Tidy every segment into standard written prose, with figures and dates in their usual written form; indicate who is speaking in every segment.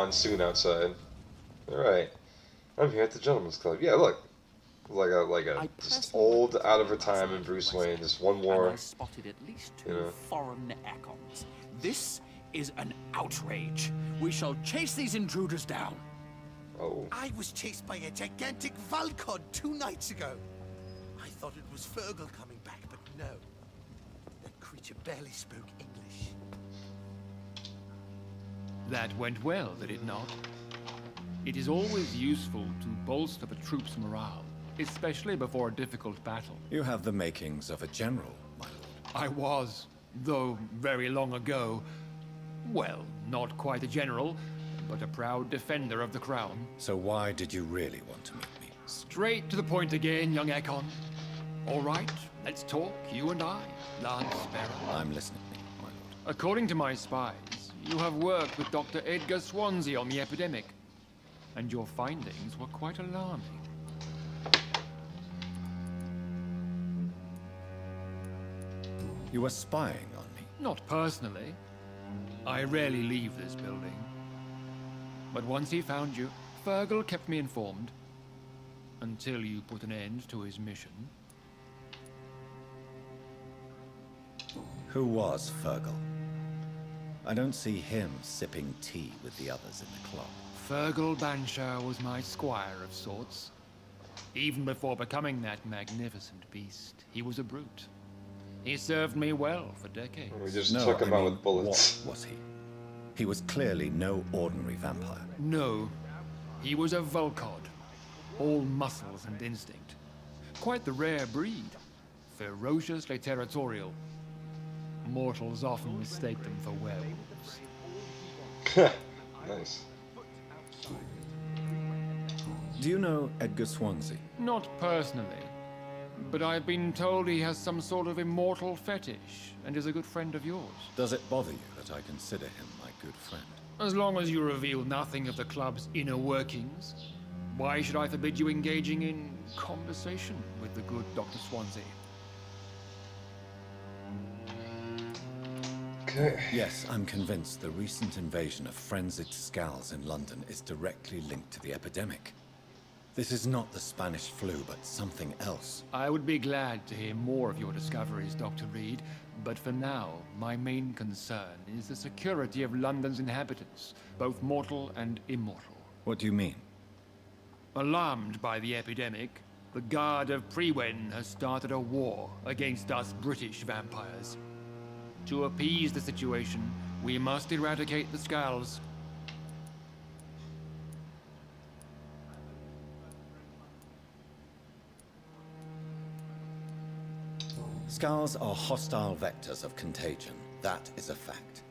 Speaker 1: monsoon outside. Alright. I'm here at the Gentleman's Club. Yeah, look. Like a just old, out of retirement Bruce Wayne. Just one
Speaker 2: And
Speaker 1: more,
Speaker 2: I spotted at least
Speaker 1: you
Speaker 2: 2
Speaker 1: know.
Speaker 2: foreign econs. This is an outrage. We shall chase these intruders down.
Speaker 1: Oh.
Speaker 3: I was chased by a gigantic Valcod 2 nights ago. I thought it was Fergal coming back, but no. That creature barely spoke English.
Speaker 4: That went well, did it not? It is always useful to bolster the troops' morale, especially before a difficult battle.
Speaker 5: You have the makings of a general, my lord.
Speaker 4: I was, though very long ago, well, not quite a general, but a proud defender of the crown.
Speaker 5: So why did you really want to meet me?
Speaker 4: Straight to the point again, young Econ. All right, let's talk, you and I, Lance Sparrow.
Speaker 5: I'm listening, my lord.
Speaker 4: According to my spies, you have worked with Dr. Edgar Swansea on the epidemic, and your findings were quite alarming.
Speaker 5: You were spying on me.
Speaker 4: Not personally. I rarely leave this building. But once he found you, Fergal kept me informed. Until you put an end to his mission.
Speaker 5: Who was Fergal? I don't see him sipping tea with the others in the club.
Speaker 4: Fergal Banshire was my squire of sorts. Even before becoming that magnificent beast, he was a brute. He served me well for decades.
Speaker 1: We just took him out with bullets.
Speaker 5: What was he? He was clearly no ordinary vampire.
Speaker 4: No, he was a Volcod. All muscles and instinct. Quite the rare breed. Ferociously territorial. Mortals often mistake them for werewolves.
Speaker 1: Nice.
Speaker 5: Do you know Edgar Swansea?
Speaker 4: Not personally, but I've been told he has some sort of immortal fetish and is a good friend of yours.
Speaker 5: Does it bother you that I consider him my good friend?
Speaker 4: As long as you reveal nothing of the club's inner workings, why should I forbid you engaging in conversation with the good Dr. Swansea?
Speaker 1: Okay.
Speaker 5: Yes, I'm convinced the recent invasion of frenzied Skulls in London is directly linked to the epidemic. This is not the Spanish flu, but something else.
Speaker 4: I would be glad to hear more of your discoveries, Dr. Reed, but for now, my main concern is the security of London's inhabitants, both mortal and immortal.
Speaker 5: What do you mean?
Speaker 4: Alarmed by the epidemic, the Guard of Prewen has started a war against us British vampires. To appease the situation, we must eradicate the Skulls.
Speaker 5: Skulls are hostile vectors of contagion. That is a fact.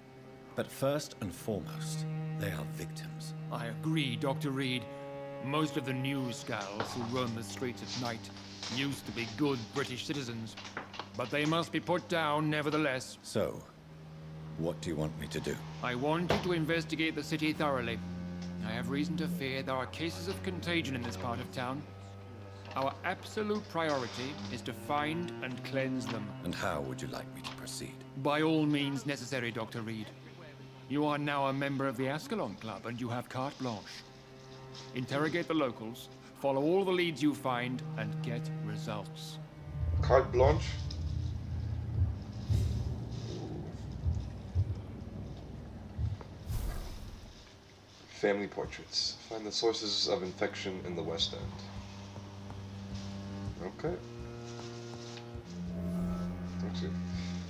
Speaker 5: But first and foremost, they are victims.
Speaker 4: I agree, Dr. Reed. Most of the new Skulls who roam the streets at night used to be good British citizens. But they must be put down nevertheless.
Speaker 5: So, what do you want me to do?
Speaker 4: I want you to investigate the city thoroughly. I have reason to fear there are cases of contagion in this part of town. Our absolute priority is to find and cleanse them.
Speaker 5: And how would you like me to proceed?
Speaker 4: By all means necessary, Dr. Reed. You are now a member of the Ascalon Club and you have carte blanche. Interrogate the locals, follow all the leads you find, and get results.
Speaker 1: Carte blanche? Family portraits. Find the sources of infection in the West End. Okay.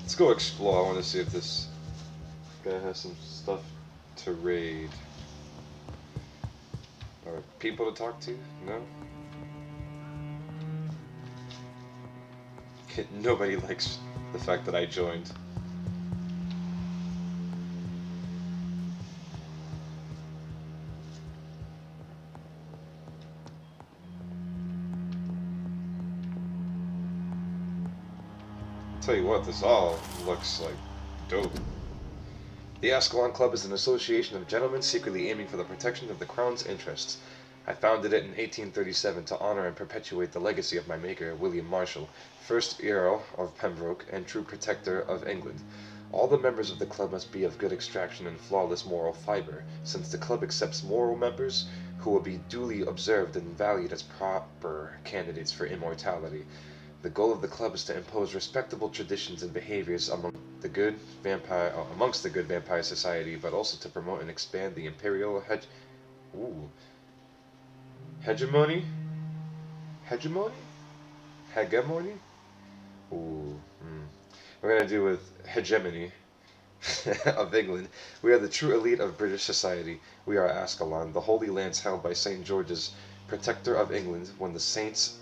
Speaker 1: Let's go explore. I want to see if this guy has some stuff to raid. Or people to talk to? No? Nobody likes the fact that I joined. Tell you what, this all looks like dope. The Ascalon Club is an association of gentlemen secretly aiming for the protection of the Crown's interests. I founded it in 1837 to honor and perpetuate the legacy of my maker, William Marshall, 1st Earl of Pembroke and true protector of England. All the members of the club must be of good extraction and flawless moral fiber, since the club accepts moral members who will be duly observed and valued as proper candidates for immortality. The goal of the club is to impose respectable traditions and behaviors amongst the good vampire society, but also to promote and expand the imperial hegemony? Hegemony? We're going to do with hegemony of England. We are the true elite of British society. We are Ascalon, the holy lands held by St. George's, protector of England. When the saints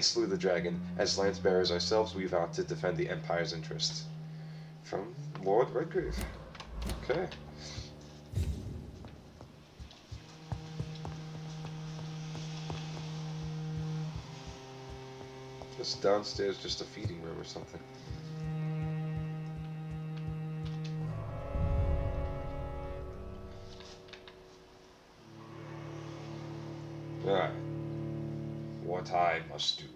Speaker 1: slew the dragon, as lance bearers ourselves, we vow to defend the Empire's interests. From Lord Redgrave. Okay. Just downstairs, just a feeding room or something. Alright. What I must do.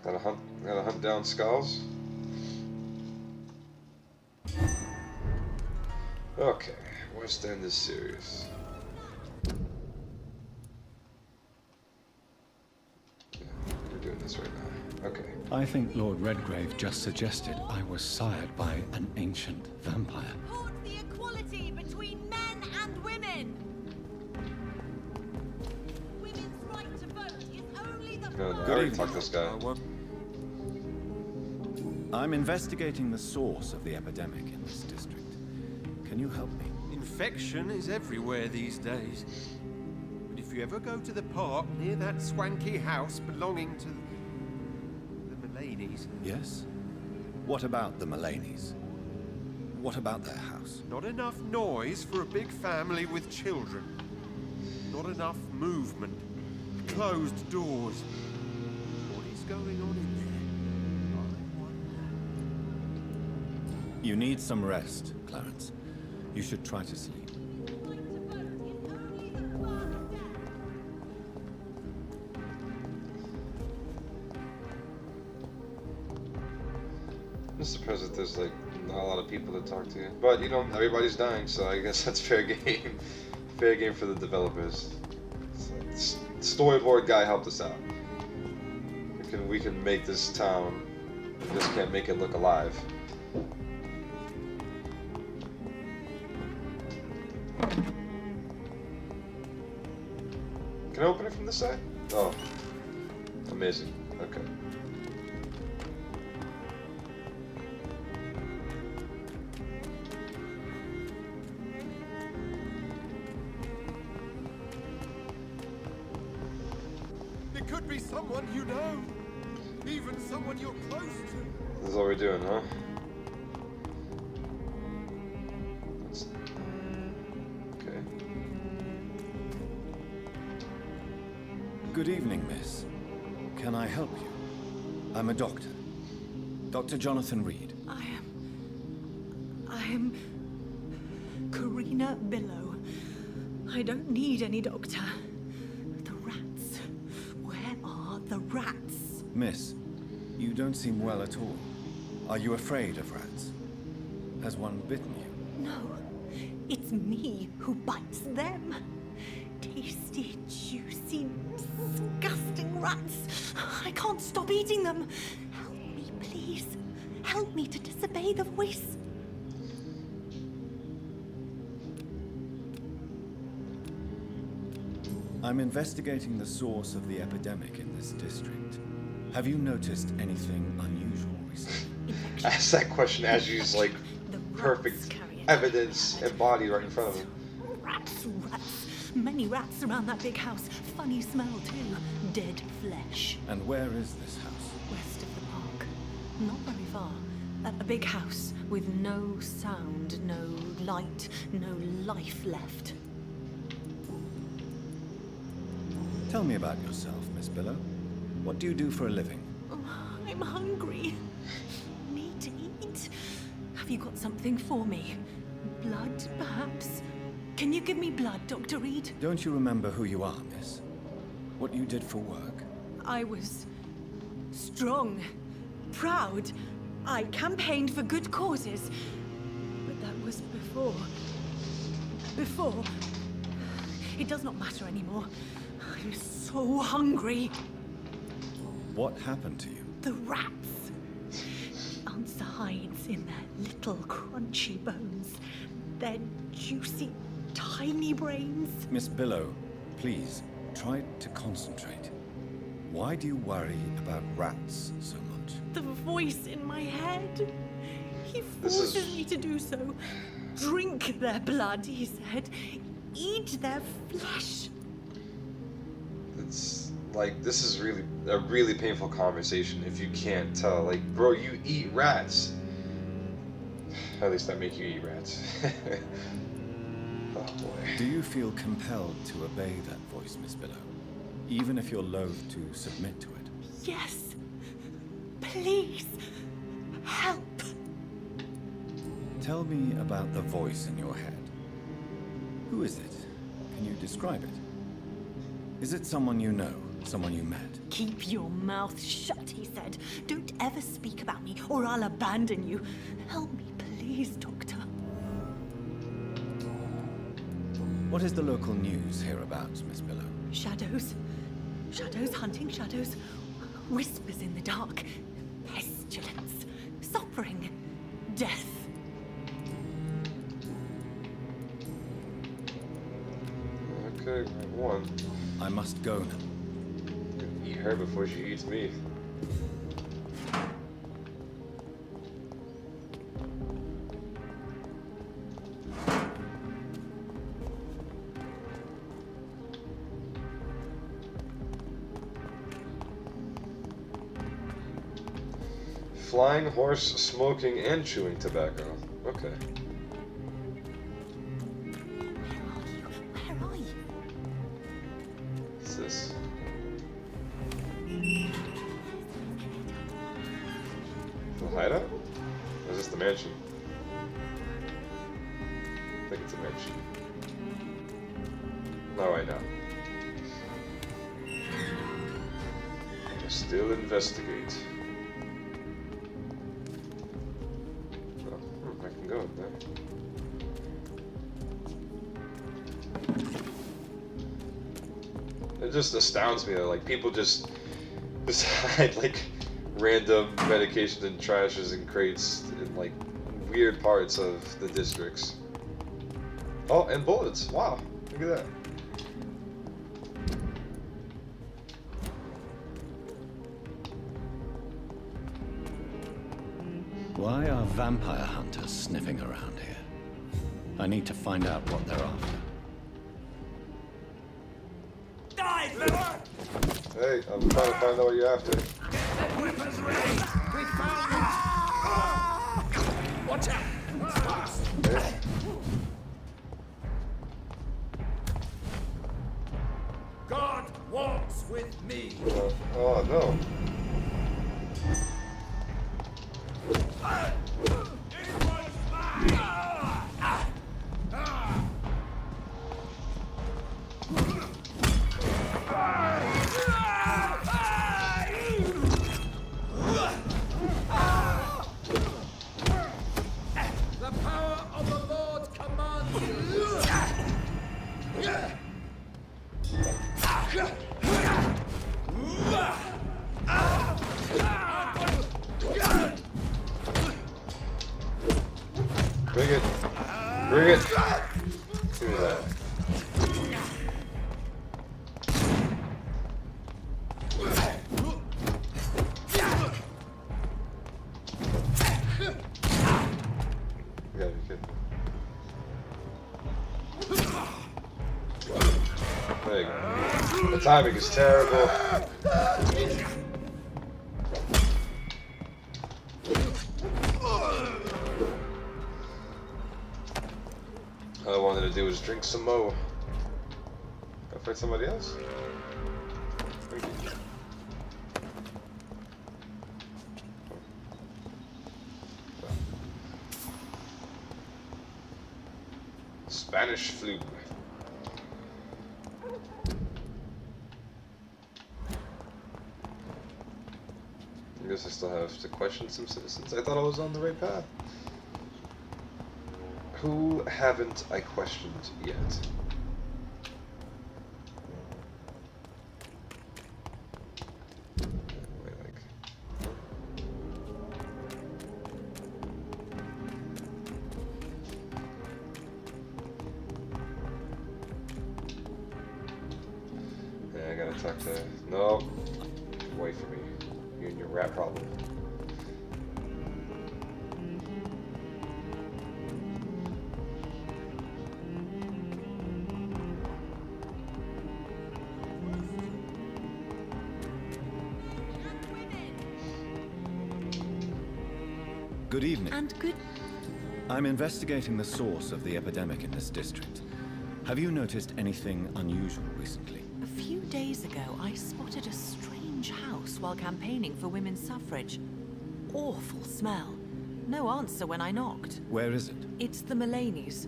Speaker 1: Gotta hunt down skulls. Okay, West End is serious. Yeah, we're doing this right now. Okay.
Speaker 5: I think Lord Redgrave just suggested I was sired by an ancient vampire.
Speaker 6: Support the equality between men and women. Women's right to vote is only the
Speaker 1: No,
Speaker 6: first.
Speaker 1: I already talked to this guy.
Speaker 5: I'm investigating the source of the epidemic in this district. Can you help me?
Speaker 7: Infection is everywhere these days. But if you ever go to the park near that swanky house belonging to the Mullaneys...
Speaker 5: Yes? What about the Mullaneys? What about their house?
Speaker 7: Not enough noise for a big family with children. Not enough movement. Closed doors. What is going on in there? I wonder.
Speaker 5: You need some rest, Clarence. You should try to sleep.
Speaker 6: Right to vote is only the first step.
Speaker 1: Mr. President, there's like not a lot of people to talk to, but you know everybody's dying, so I guess that's fair game. Fair game for the developers. Storyboard guy helped us out. We can make this town. We just can't make it look alive. Can I open it from this side? Oh, amazing. Okay.
Speaker 7: It could be someone you know. Even someone you're close to.
Speaker 1: This is what we're doing, huh? Okay.
Speaker 5: Good evening, miss. Can I help you? I'm a doctor. Dr. Jonathan Reed.
Speaker 6: I am Karina Billow. I don't need any doctor. The rats. Where are the rats?
Speaker 5: Miss, you don't seem well at all. Are you afraid of rats? Has one bitten you?
Speaker 6: No, it's me who bites them. Tasty, juicy, disgusting rats. I can't stop eating them. Help me, please. Help me to disobey the voice.
Speaker 5: I'm investigating the source of the epidemic in this district. Have you noticed anything unusual recently?
Speaker 1: Ask that question as she's like
Speaker 6: The
Speaker 1: perfect
Speaker 6: rats carry it.
Speaker 1: evidence embodied right in front of him.
Speaker 6: Rats, rats. Many rats around that big house. Funny smell, too. Dead flesh.
Speaker 5: And where is this house?
Speaker 6: West of the park. Not very far. A big house with no sound, no light, no life left.
Speaker 5: Tell me about yourself, Miss Billow. What do you do for a living?
Speaker 6: Oh, I'm hungry. Need to eat. Have you got something for me? Blood, perhaps? Can you give me blood, Dr. Reed?
Speaker 5: Don't you remember who you are, miss? What you did for work?
Speaker 6: I was strong, proud. I campaigned for good causes. But that was before. Before. It does not matter anymore. I'm so hungry.
Speaker 5: What happened to you?
Speaker 6: The rats. The answer hides in their little crunchy bones. Their juicy, tiny brains.
Speaker 5: Miss Billow, please, try to concentrate. Why do you worry about rats so much?
Speaker 6: The voice in my head. He
Speaker 1: This is-
Speaker 6: forces me to do so. Drink their blood, he said. Eat their flesh.
Speaker 1: It's like, this is really a really painful conversation if you can't tell. Like, bro, you eat rats. At least I make you eat rats. Oh boy.
Speaker 5: Do you feel compelled to obey that voice, Miss Billow? Even if you're loath to submit to it?
Speaker 6: Yes. Please. Help.
Speaker 5: Tell me about the voice in your head. Who is it? Can you describe it? Is it someone you know? Someone you met?
Speaker 6: Keep your mouth shut, he said. Don't ever speak about me, or I'll abandon you. Help me, please, Doctor.
Speaker 5: What is the local news hereabouts, Miss Billow?
Speaker 6: Shadows. Shadows hunting shadows. Whispers in the dark. Pestilence. Suffering. Death.
Speaker 1: Okay, one.
Speaker 5: I must go now.
Speaker 1: Eat her before she eats me. Flying horse, smoking, and chewing tobacco. Okay.
Speaker 6: Where are you?
Speaker 1: What's this? The hideout? Or is this the mansion? I think it's a mansion. No, I know. Still investigate. I can go in there. It just astounds me that like people just hide like random medications and trashes and crates in like weird parts of the districts. Oh, and bullets! Wow, look at that.
Speaker 5: Why are vampire hunters sniffing around here? I need to find out what they're after.
Speaker 1: Hey, I'm trying to find out what you're after.
Speaker 2: Weapons ready! We found it! Watch out!
Speaker 1: Hey.
Speaker 2: God walks with me!
Speaker 1: Oh no.
Speaker 2: The power of the Lord commands you!
Speaker 1: Bring it. Bring it. Give me that. You gotta be kidding. There you go. The timing is terrible. All I wanted to do was drink some mo. Go fight somebody else? Thank you. Spanish flu. guess I still have to question some citizens. I thought I was on the right path. Who haven't I questioned yet? Wait, like... Yeah, I gotta talk to... No. Wait for me. You and your rat problem.
Speaker 5: Good evening.
Speaker 6: And good.
Speaker 5: I'm investigating the source of the epidemic in this district. Have you noticed anything unusual recently?
Speaker 6: A few days ago, I spotted a strange house while campaigning for women's suffrage. Awful smell. No answer when I knocked.
Speaker 5: Where is it?
Speaker 6: It's the Mullaneys,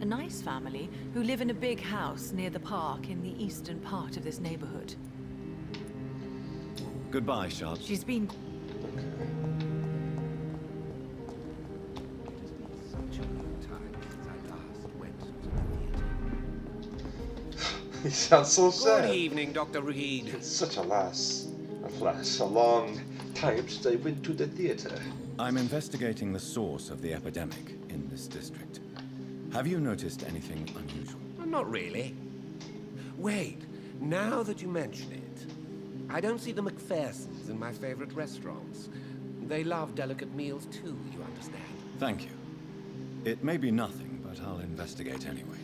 Speaker 6: a nice family who live in a big house near the park in the eastern part of this neighborhood.
Speaker 5: Goodbye, Charlotte.
Speaker 6: She's been...
Speaker 1: He sounds so sad.
Speaker 8: Good evening, Dr. Reed.
Speaker 1: It's such a long time since I went to the theater.
Speaker 5: I'm investigating the source of the epidemic in this district. Have you noticed anything unusual?
Speaker 8: Well, not really. Wait, now that you mention it, I don't see the McPhersons in my favorite restaurants. They love delicate meals too, you understand.
Speaker 5: Thank you. It may be nothing, but I'll investigate anyway.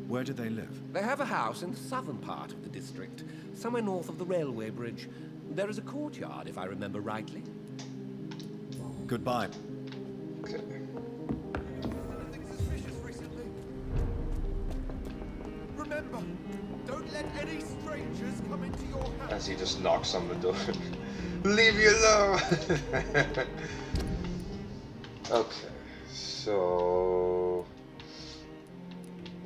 Speaker 5: Where do they live?
Speaker 8: They have a house in the southern part of the district, somewhere north of the railway bridge. There is a courtyard, if I remember rightly.
Speaker 5: Goodbye.
Speaker 1: Okay.
Speaker 7: Anything suspicious recently? Remember, don't let any strangers come into your house.
Speaker 1: As he just knocks on the door. Leave me alone! Okay, so...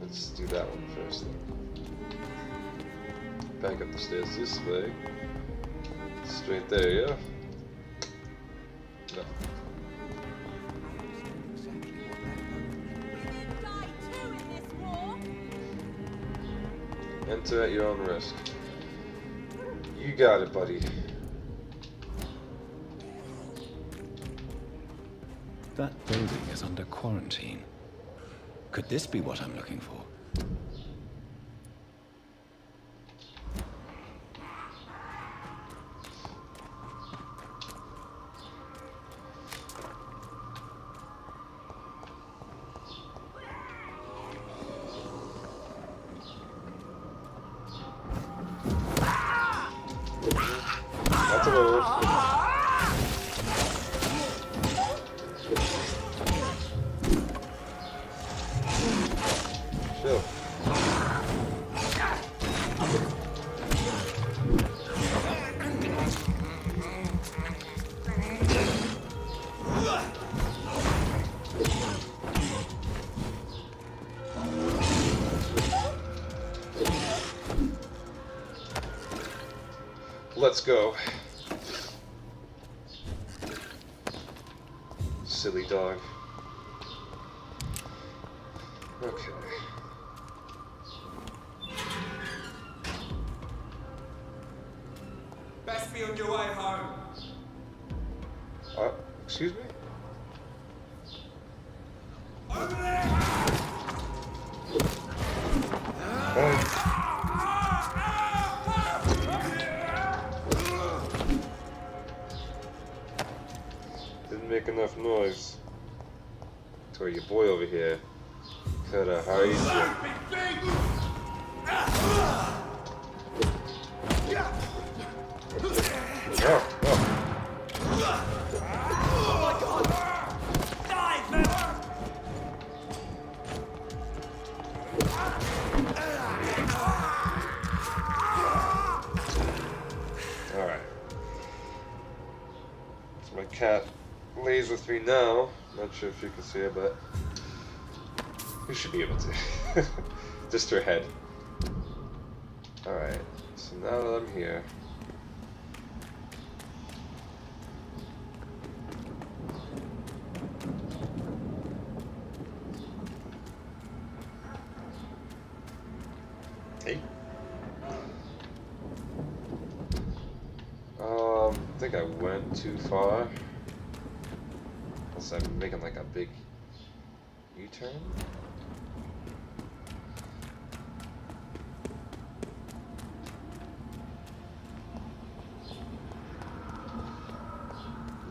Speaker 1: let's do that one first then. Back up the stairs this way. Straight there, yeah? No. Enter at your own risk. You got it, buddy.
Speaker 5: That building is under quarantine. Could this be what I'm looking for?
Speaker 1: That's a move. Chill. Let's go. Silly dog. Okay.
Speaker 7: Best be on your way home.
Speaker 1: Excuse me?
Speaker 7: Over there!
Speaker 1: Didn't make enough noise. Tell your boy over here coulda hide you. Oh, oh. Alright. So my cat lays with me now. Not sure if you can see it, but you should be able to. Just her head. Alright, so now that I'm here, Hey. I think I went too far. Unless I'm making like a big U-turn.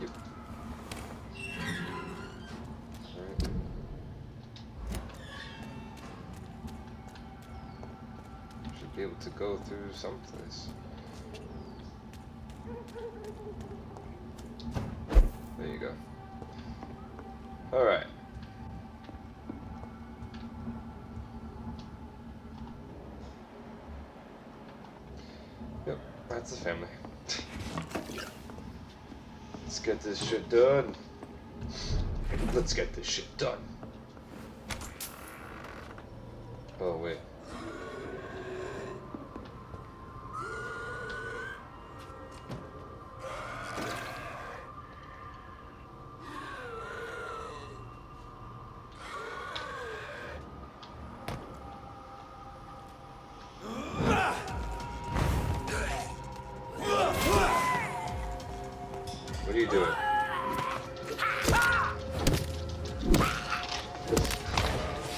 Speaker 1: Yep. Alright. Should be able to go through someplace. There you go. Alright. Yep, that's the family. Let's get this shit done. Let's get this shit done. Oh, wait. What are you doing?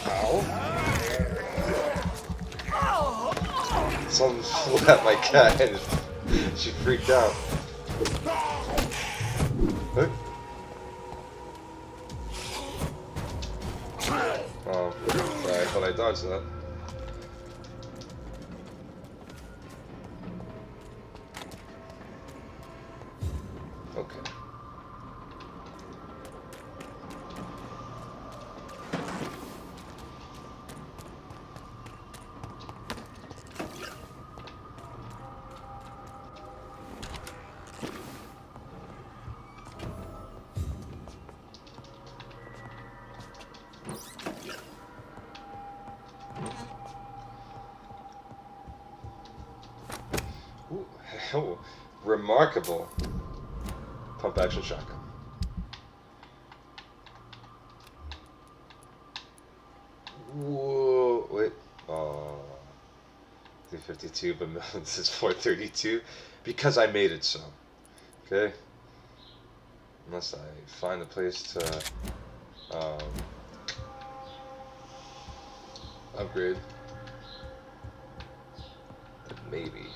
Speaker 1: Ow. Someone flew at my cat and she freaked out. Huh? Oh, sorry, I thought I dodged that. Okay. Ooh, oh, remarkable pump action shotgun. Whoa, wait. Oh, 352, but no, this is 432 because I made it so. Okay. Unless I find a place to upgrade. But maybe.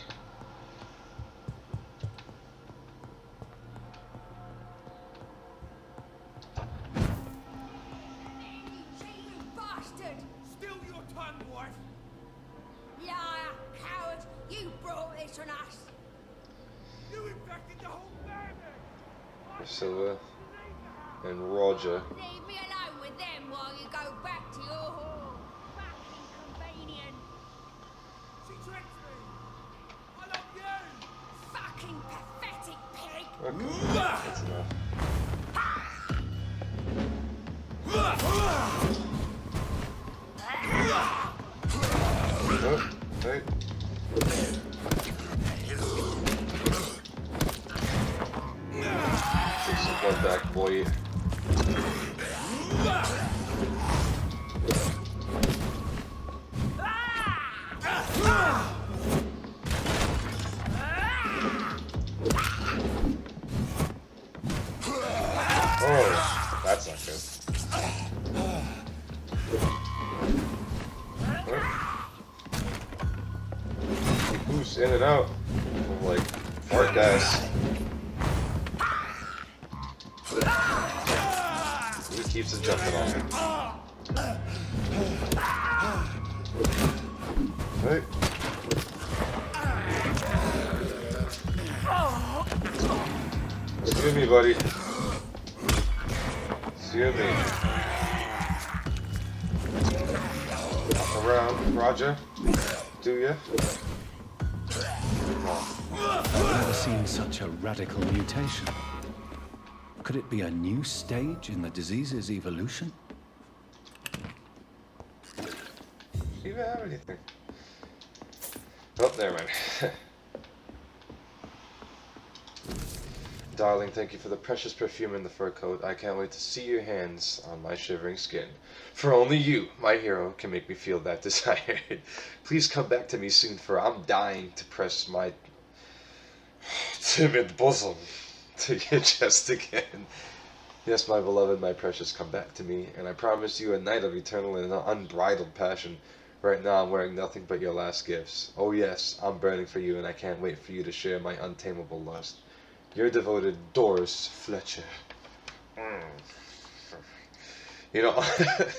Speaker 9: Still your tongue, wife! Liar, coward! You brought this on us! You infected the whole family!
Speaker 1: Priscilla and Roger.
Speaker 9: Leave me alone with them while you go back to your hall. Fucking convenient! She tricked me! I love you! Fucking pathetic pig!
Speaker 1: Okay, that's enough. Oh, hey. Take some blood back, boy. Oh, that's not good. He moves in and out of like fart guys. He keeps it jumping on me. Hey. Excuse me, buddy. Excuse me. Around, Roger. Do ya?
Speaker 10: I've never seen such a radical mutation. Could it be a new stage in the disease's evolution?
Speaker 1: Do you even have anything? Oh, never mind. darling, thank you for the precious perfume in the fur coat. I can't wait to see your hands on my shivering skin. For only you, my hero, can make me feel that desire. Please come back to me soon, for I'm dying to press my timid bosom to your chest again. Yes, my beloved, my precious, come back to me, and I promise you a night of eternal and unbridled passion. Right now I'm wearing nothing but your last gifts. Oh yes, I'm burning for you, and I can't wait for you to share my untamable lust. Your devoted Doris Fletcher. You know...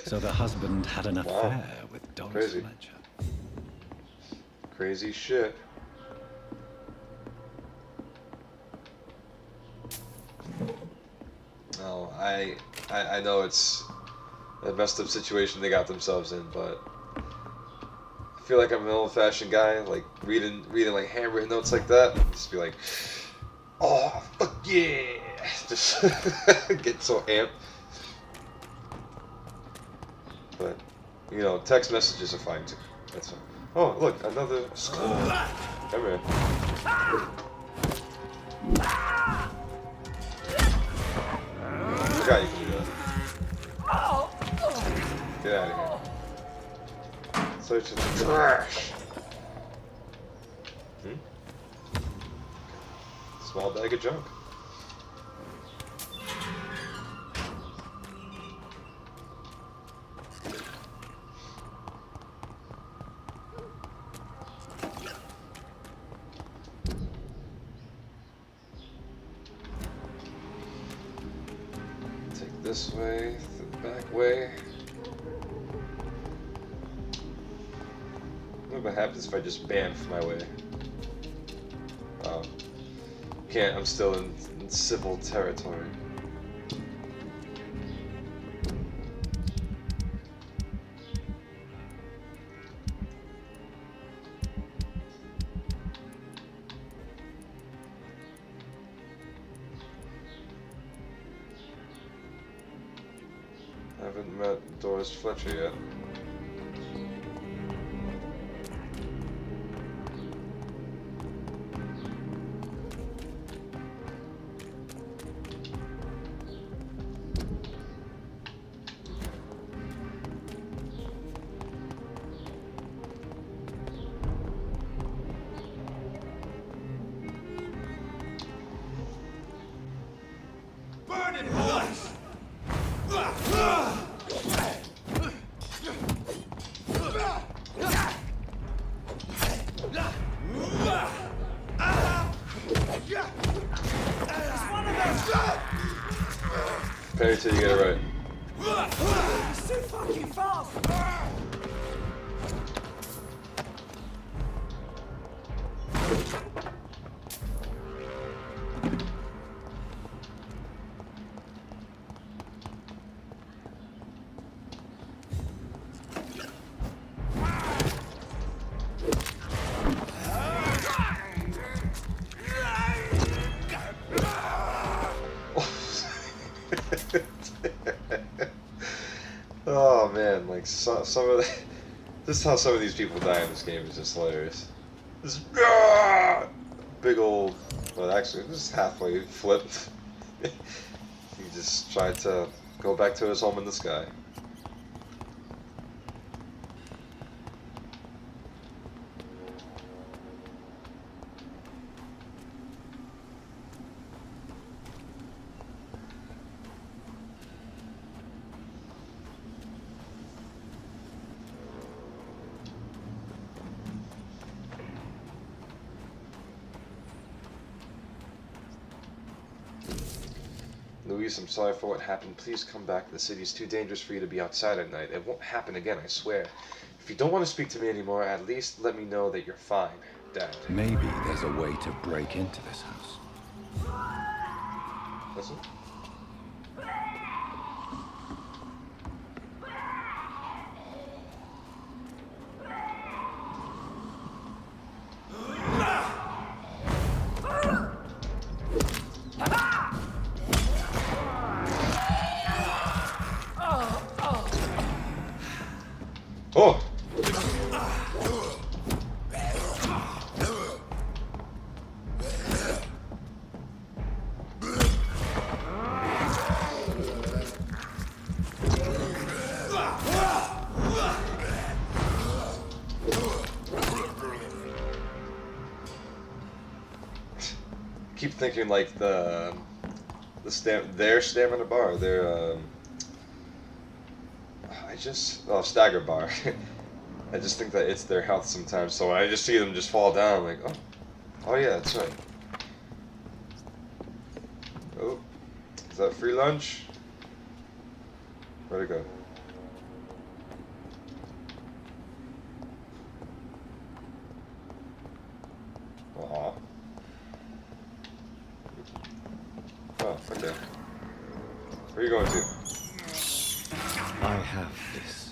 Speaker 10: So the husband had an affair with Doris
Speaker 1: Crazy.
Speaker 10: Fletcher.
Speaker 1: Crazy shit. No, I know it's a messed up situation they got themselves in, but I feel like I'm an old-fashioned guy, like reading like handwritten notes like that. Just be like, oh fuck yeah! Just get so amped. But you know, text messages are fine too. That's fine. Oh look, another skull. Come here. Forgot you can do that. Get out of here. Search the trash. Small bag of junk. This way, the back way. What happens if I just bamf my way? Can't, I'm still in civil territory. I haven't met Doris Fletcher yet. Parry till you get it right.
Speaker 3: He's too fucking fast!
Speaker 1: Oh man, like some of the, this is how some of these people die in this game is just hilarious. This big old, well actually this is halfway flipped. He just tried to go back to his home in the sky. Louise, I'm sorry for what happened. Please come back. The city's too dangerous for you to be outside at night. It won't happen again, I swear. If you don't want to speak to me anymore, at least let me know that you're fine, Dad.
Speaker 10: Maybe there's a way to break into this house.
Speaker 1: Listen. Oh! keep thinking like their stamina bar, stagger bar. I just think that it's their health sometimes. So when I just see them just fall down, I'm like, oh yeah, that's right. Oh, is that free lunch? Where'd it go? Oh, okay. Where are you going to?
Speaker 10: I have this.